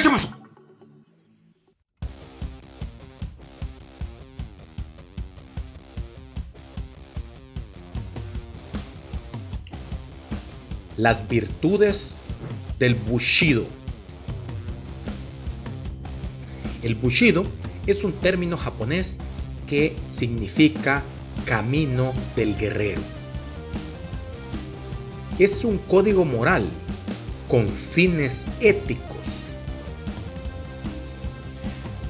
chamazo! Las virtudes del Bushido. El Bushido es un término japonés que significa camino del guerrero. Es un código moral con fines éticos.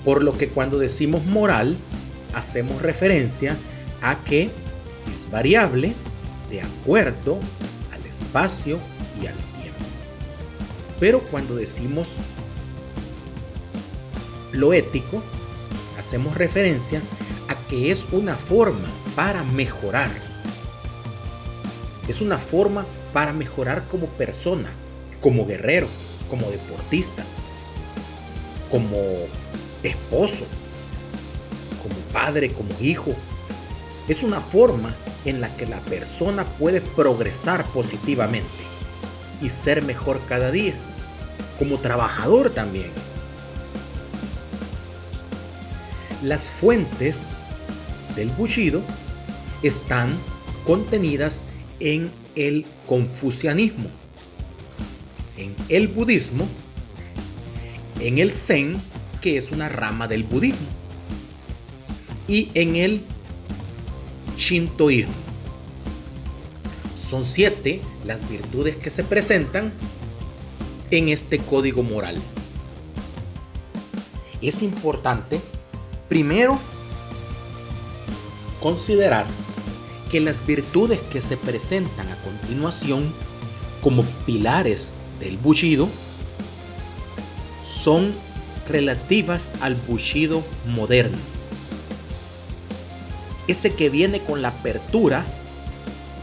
Por lo que cuando decimos moral, hacemos referencia a que es variable de acuerdo al espacio y al tiempo. Pero cuando decimos lo ético, hacemos referencia a que es una forma para mejorar. Es una forma para mejorar como persona, como guerrero, como deportista, como esposo, como padre, como hijo. Es una forma en la que la persona puede progresar positivamente y ser mejor cada día, como trabajador también. Las fuentes del Bushido están contenidas en el confucianismo, en el budismo, en el zen, que es una rama del budismo, y en el shintoísmo. Son 7 las virtudes que se presentan en este código moral. Es importante, primero, considerar que las virtudes que se presentan a continuación como pilares del Bushido son relativas al Bushido moderno, ese que viene con la apertura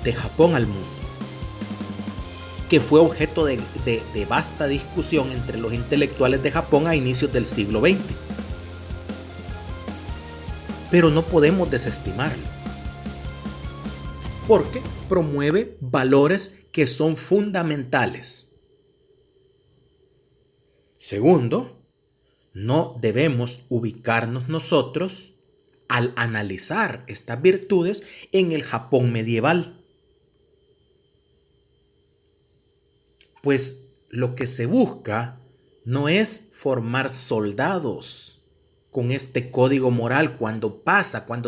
de Japón al mundo, que fue objeto de vasta discusión entre los intelectuales de Japón a inicios del siglo XX. Pero no podemos desestimarlo, porque promueve valores que son fundamentales. Segundo, no debemos ubicarnos nosotros al analizar estas virtudes en el Japón medieval, pues lo que se busca no es formar soldados con este código moral. Cuando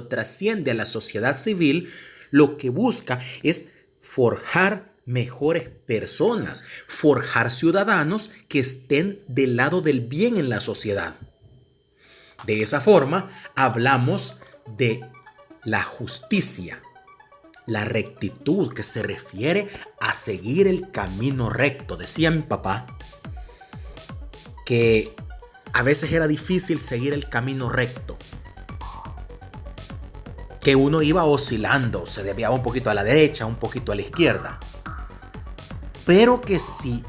trasciende a la sociedad civil, lo que busca es forjar mejores personas, forjar ciudadanos que estén del lado del bien en la sociedad. De esa forma, hablamos de la justicia, la rectitud, que se refiere a seguir el camino recto. Decía mi papá que a veces era difícil seguir el camino recto, que uno iba oscilando, se desviaba un poquito a la derecha, un poquito a la izquierda, pero que si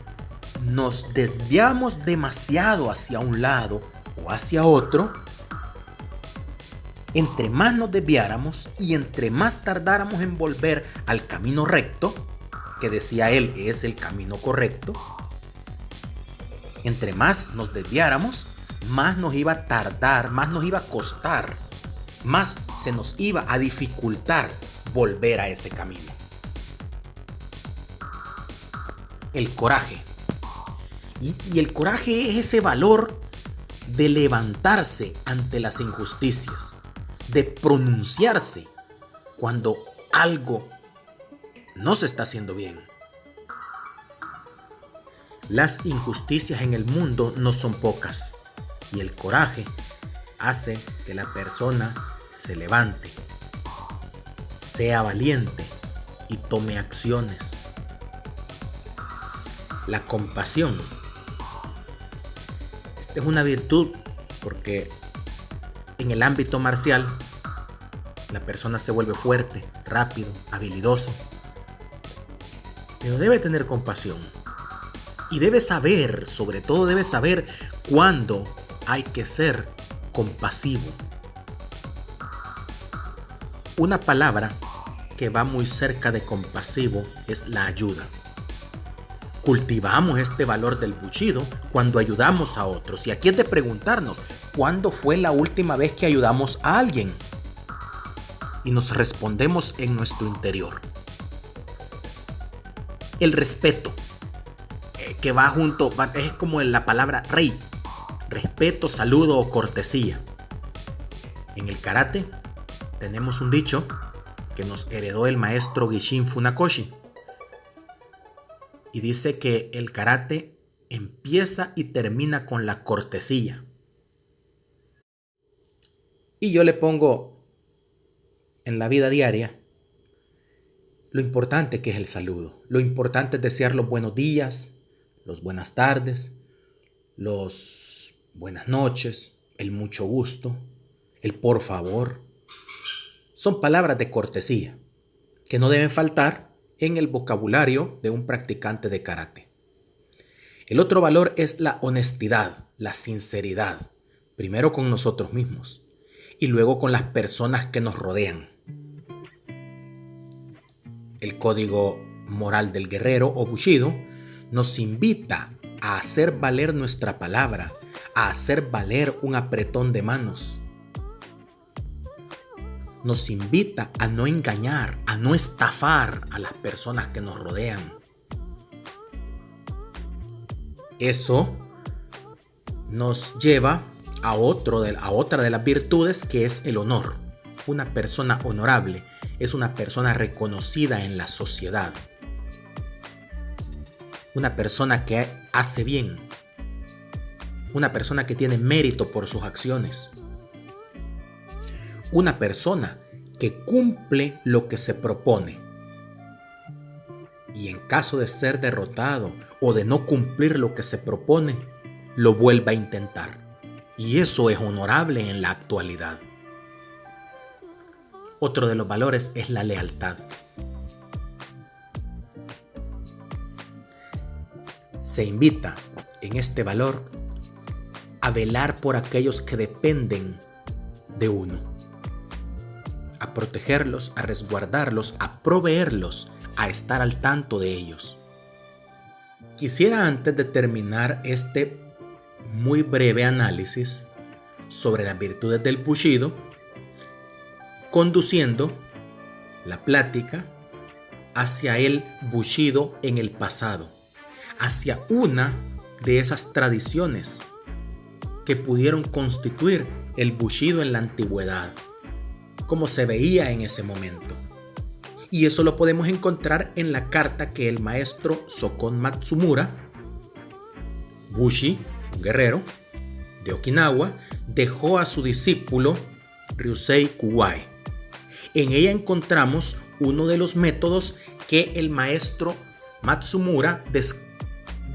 nos desviamos demasiado hacia un lado o hacia otro, entre más nos desviáramos y entre más tardáramos en volver al camino recto, que decía él es el camino correcto, entre más nos desviáramos, más nos iba a tardar, más nos iba a costar, más se nos iba a dificultar volver a ese camino. El coraje. Y el coraje es ese valor de levantarse ante las injusticias, de pronunciarse cuando algo no se está haciendo bien. Las injusticias en el mundo no son pocas, y el coraje hace que la persona se levante, sea valiente y tome acciones. La compasión. Esta es una virtud porque en el ámbito marcial la persona se vuelve fuerte, rápido, habilidoso, pero debe tener compasión y debe saber, sobre todo debe saber cuándo hay que ser compasivo. Una palabra que va muy cerca de compasivo es la ayuda. Cultivamos este valor del bushido cuando ayudamos a otros. Y aquí es de preguntarnos, ¿cuándo fue la última vez que ayudamos a alguien? Y nos respondemos en nuestro interior. El respeto, que va junto, es como en la palabra rei. Respeto, saludo o cortesía. En el karate tenemos un dicho que nos heredó el maestro Gishin Funakoshi. Y dice que el karate empieza y termina con la cortesía. Y yo le pongo en la vida diaria lo importante que es el saludo. Lo importante es desear los buenos días, los buenas tardes, los buenas noches, el mucho gusto, el por favor. Son palabras de cortesía que no deben faltar en el vocabulario de un practicante de karate. El otro valor es la honestidad, la sinceridad, primero con nosotros mismos y luego con las personas que nos rodean. El código moral del guerrero o bushido nos invita a hacer valer nuestra palabra, a hacer valer un apretón de manos. Nos invita a no engañar, a no estafar a las personas que nos rodean. Eso nos lleva a otra de las virtudes, que es el honor. Una persona honorable es una persona reconocida en la sociedad. Una persona que hace bien. Una persona que tiene mérito por sus acciones. Una persona que cumple lo que se propone. Y en caso de ser derrotado o de no cumplir lo que se propone, lo vuelve a intentar. Y eso es honorable en la actualidad. Otro de los valores es la lealtad. Se invita en este valor a velar por aquellos que dependen de uno. A protegerlos, a resguardarlos, a proveerlos, a estar al tanto de ellos. Quisiera, antes de terminar este muy breve análisis sobre las virtudes del bushido, conduciendo la plática hacia el bushido en el pasado, hacia una de esas tradiciones que pudieron constituir el bushido en la antigüedad, como se veía en ese momento. Y eso lo podemos encontrar en la carta que el maestro Sokon Matsumura, Bushi, un guerrero de Okinawa, dejó a su discípulo Ryusei Kuwai. En ella encontramos uno de los métodos que el maestro Matsumura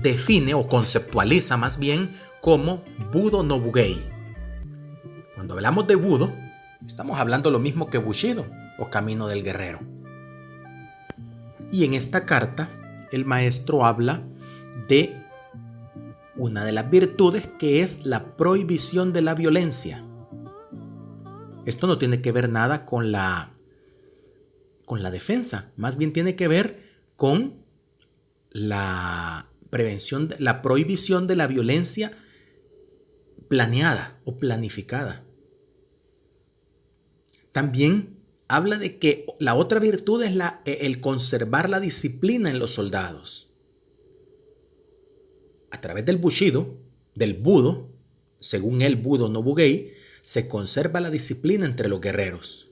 define o conceptualiza más bien como Budo no Bugei. Cuando hablamos de Budo, estamos hablando lo mismo que Bushido o Camino del Guerrero. Y en esta carta, el maestro habla de una de las virtudes, que es la prohibición de la violencia. Esto no tiene que ver nada con la defensa, más bien tiene que ver con la prevención, la prohibición de la violencia planeada o planificada. También habla de que la otra virtud es el conservar la disciplina en los soldados. A través del bushido, del budo, según el Budo no Bugei, se conserva la disciplina entre los guerreros.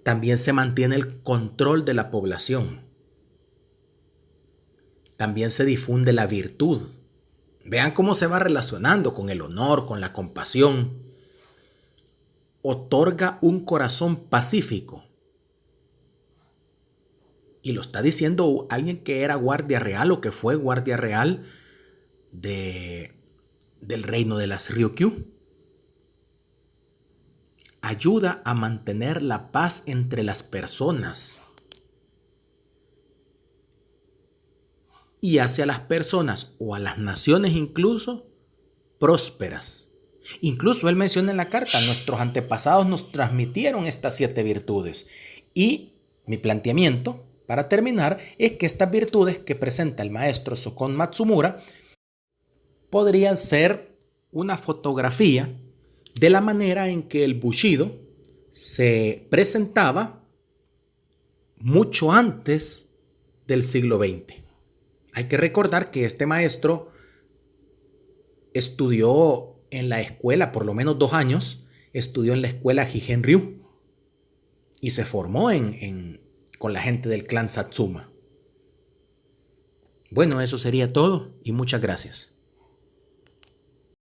También se mantiene el control de la población. También se difunde la virtud. Vean cómo se va relacionando con el honor, con la compasión. Otorga un corazón pacífico. Y lo está diciendo alguien que era guardia real o que fue guardia real del reino de las Ryukyu. Ayuda a mantener la paz entre las personas. Y hace a las personas o a las naciones incluso prósperas. Incluso él menciona en la carta, nuestros antepasados nos transmitieron estas 7 virtudes. Y mi planteamiento para terminar, es que estas virtudes que presenta el maestro Shokon Matsumura podrían ser una fotografía de la manera en que el Bushido se presentaba mucho antes del siglo XX. Hay que recordar que este maestro estudió en la escuela, por lo menos 2 años, estudió en la escuela Higen-ryu y se formó con la gente del clan Satsuma. Bueno, eso sería todo y muchas gracias.